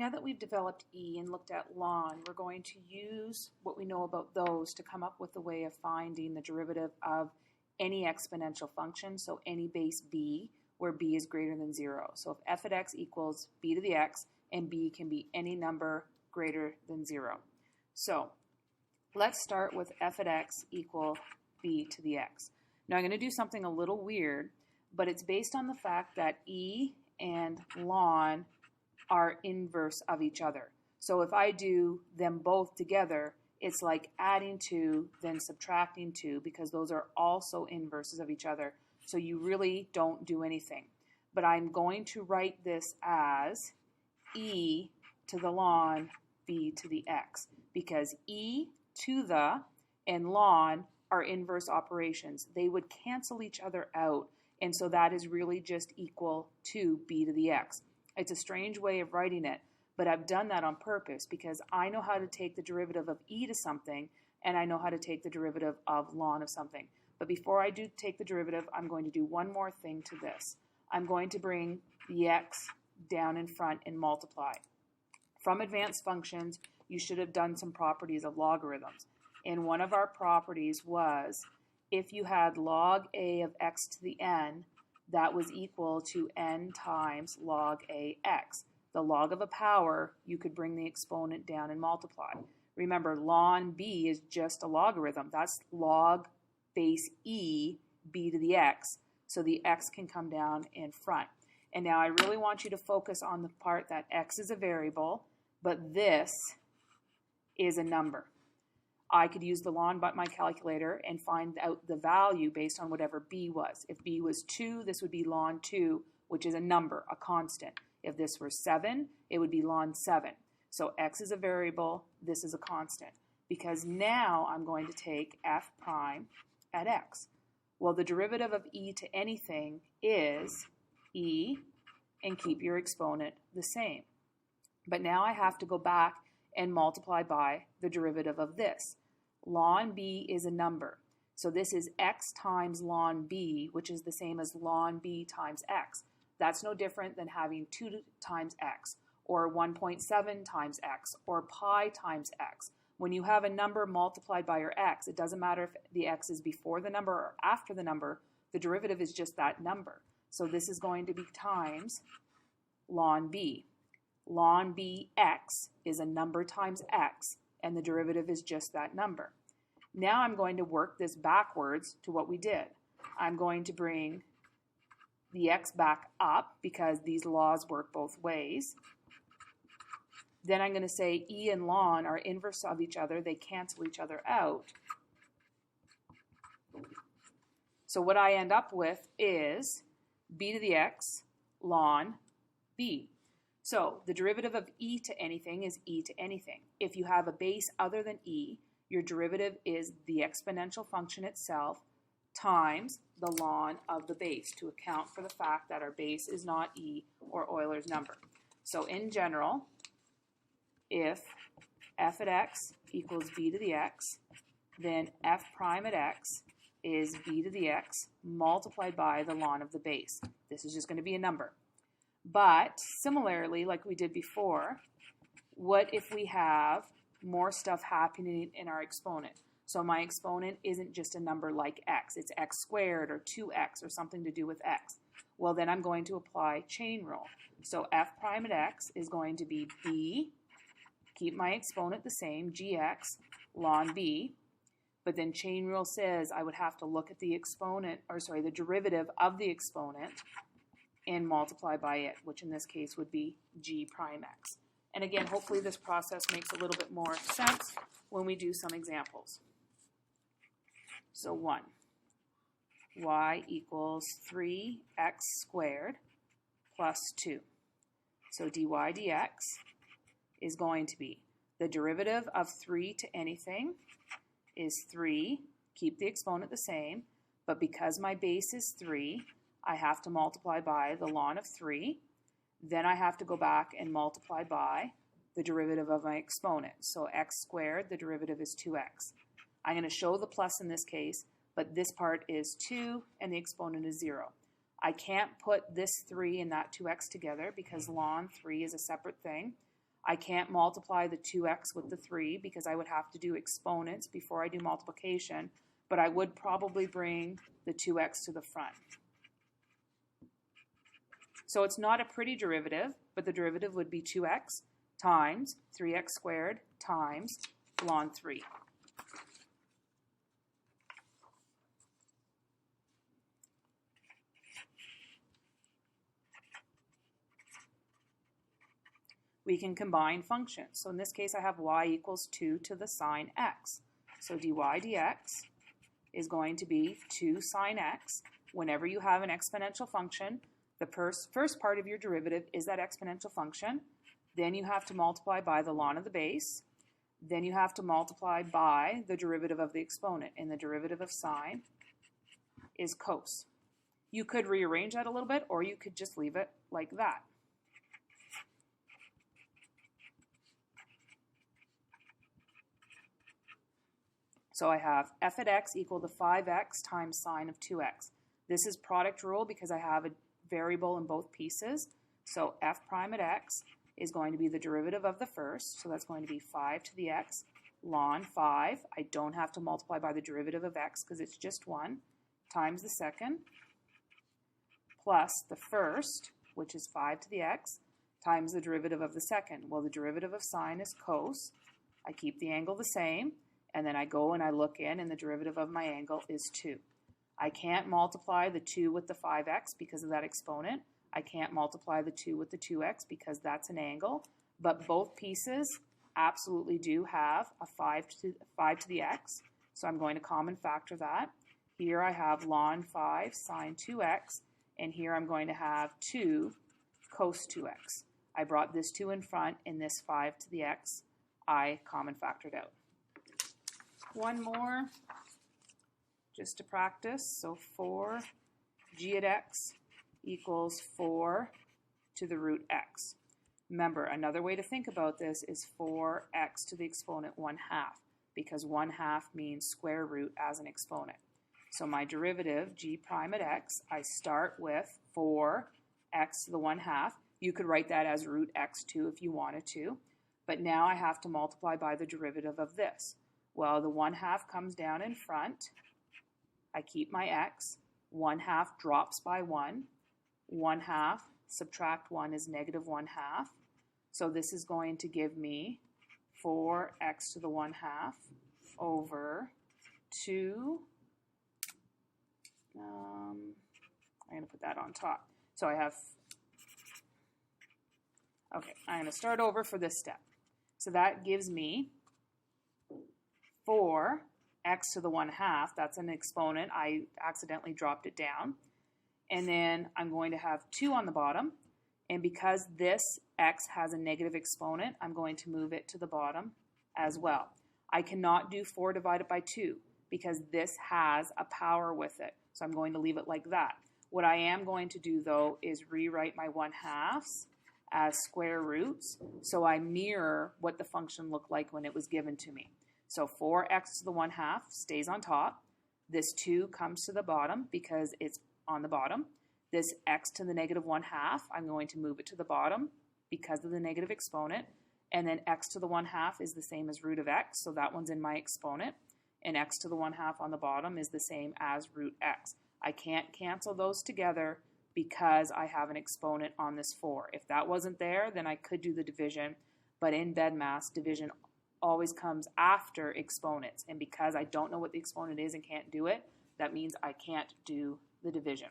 Now that we've developed e and looked at ln, we're going to use what we know about those to come up with a way of finding the derivative of any exponential function, so any base b, where b is greater than 0. So if f at x equals b to the x, and b can be any number greater than 0. So let's start with f at x equal b to the x. Now I'm going to do something a little weird, but it's based on the fact that e and ln are inverse of each other. So if I do them both together, it's like adding 2, then subtracting 2, because those are also inverses of each other. So you really don't do anything. But I'm going to write this as e to the ln b to the x, because e to the and ln are inverse operations. They would cancel each other out, and so that is really just equal to b to the x. It's a strange way of writing it, but I've done that on purpose because I know how to take the derivative of e to something, and I know how to take the derivative of ln of something. But before I do take the derivative, I'm going to do one more thing to this. I'm going to bring the x down in front and multiply. From advanced functions, you should have done some properties of logarithms. And one of our properties was if you had log a of x to the n, that was equal to n times log ax. The log of a power, you could bring the exponent down and multiply. Remember, ln b is just a logarithm. That's log base e, b to the x, so the x can come down in front. And now I really want you to focus on the part that x is a variable, but this is a number. I could use the ln by my calculator and find out the value based on whatever b was. If b was 2, this would be ln 2, which is a number, a constant. If this were 7, it would be ln 7. So x is a variable, this is a constant. Because now I'm going to take f prime at x. Well, the derivative of e to anything is e, and keep your exponent the same. But now I have to go back and multiply by the derivative of this. Ln b is a number. So this is x times ln b, which is the same as ln b times x. That's no different than having 2 times x, or 1.7 times x, or pi times x. When you have a number multiplied by your x, it doesn't matter if the x is before the number or after the number, the derivative is just that number. So this is going to be times ln b. Ln bx is a number times x, and the derivative is just that number. Now I'm going to work this backwards to what we did. I'm going to bring the x back up because these laws work both ways. Then I'm going to say e and ln are inverse of each other. They cancel each other out. So what I end up with is b to the x ln b. So the derivative of e to anything is e to anything. If you have a base other than e, your derivative is the exponential function itself times the ln of the base to account for the fact that our base is not e or Euler's number. So in general, if f at x equals b to the x, then f prime at x is b to the x multiplied by the ln of the base. This is just going to be a number. But similarly, like we did before, what if we have more stuff happening in our exponent? So my exponent isn't just a number like x. It's x squared or 2x or something to do with x. Well, then I'm going to apply chain rule. So f prime at x is going to be b, keep my exponent the same, gx ln b. But then chain rule says I would have to look at the exponent, or sorry, the derivative of the exponent and multiply by it, which in this case would be g prime x. And again, hopefully this process makes a little bit more sense when we do some examples. So 1, y equals 3x squared plus 2. So dy dx is going to be the derivative of 3 to anything is 3, keep the exponent the same, but because my base is 3, I have to multiply by the ln of 3. Then I have to go back and multiply by the derivative of my exponent. So x squared, the derivative is 2x. I'm going to show the plus in this case, but this part is 2 and the exponent is 0. I can't put this 3 and that 2x together because ln 3 is a separate thing. I can't multiply the 2x with the 3 because I would have to do exponents before I do multiplication, but I would probably bring the 2x to the front. So it's not a pretty derivative, but the derivative would be 2x times 3x squared times ln 3. We can combine functions. So in this case, I have y equals 2 to the sine x. So dy dx is going to be 2 sine x. Whenever you have an exponential function, the first part of your derivative is that exponential function. Then you have to multiply by the ln of the base. Then you have to multiply by the derivative of the exponent. And the derivative of sine is cos. You could rearrange that a little bit, or you could just leave it like that. So I have f at x equal to 5x times sine of 2x. This is product rule because I have a variable in both pieces. So f prime at x is going to be the derivative of the first. So that's going to be 5 to the x ln 5. I don't have to multiply by the derivative of x because it's just 1, times the second, plus the first, which is 5 to the x, times the derivative of the second. Well, the derivative of sine is cos. I keep the angle the same. And then I go and I look in, and the derivative of my angle is 2. I can't multiply the 2 with the 5x because of that exponent. I can't multiply the 2 with the 2x because that's an angle. But both pieces absolutely do have a 5 to the x. So I'm going to common factor that. Here I have ln 5 sine 2x, and here I'm going to have 2 cos 2x. I brought this 2 in front, and this 5 to the x I common factored out. One more, just to practice. So 4 g at x equals 4 to the root x. Remember, another way to think about this is 4x to the exponent 1/2, because 1/2 means square root as an exponent. So my derivative, g prime at x, I start with 4x to the 1/2. You could write that as root x2 if you wanted to, but now I have to multiply by the derivative of this. Well, the 1/2 comes down in front. I keep my x. 1/2 drops by 1. 1/2 subtract 1 is negative 1/2. So this is going to give me 4x to the 1/2 over 2. I'm going to put that on top. So I have, okay, I'm going to start over for this step. So that gives me 4x to the 1/2, that's an exponent. I accidentally dropped it down. And then I'm going to have 2 on the bottom. And because this x has a negative exponent, I'm going to move it to the bottom as well. I cannot do 4 divided by 2 because this has a power with it. So I'm going to leave it like that. What I am going to do, though, is rewrite my 1/2 as square roots so I mirror what the function looked like when it was given to me. So 4x to the 1/2 stays on top. This 2 comes to the bottom because it's on the bottom. This x to the negative 1/2, I'm going to move it to the bottom because of the negative exponent. And then x to the 1/2 is the same as root of x, so that one's in my exponent. And x to the 1/2 on the bottom is the same as root x. I can't cancel those together because I have an exponent on this 4. If that wasn't there, then I could do the division. But in BEDMAS, division always comes after exponents. And because I don't know what the exponent is and can't do it, that means I can't do the division.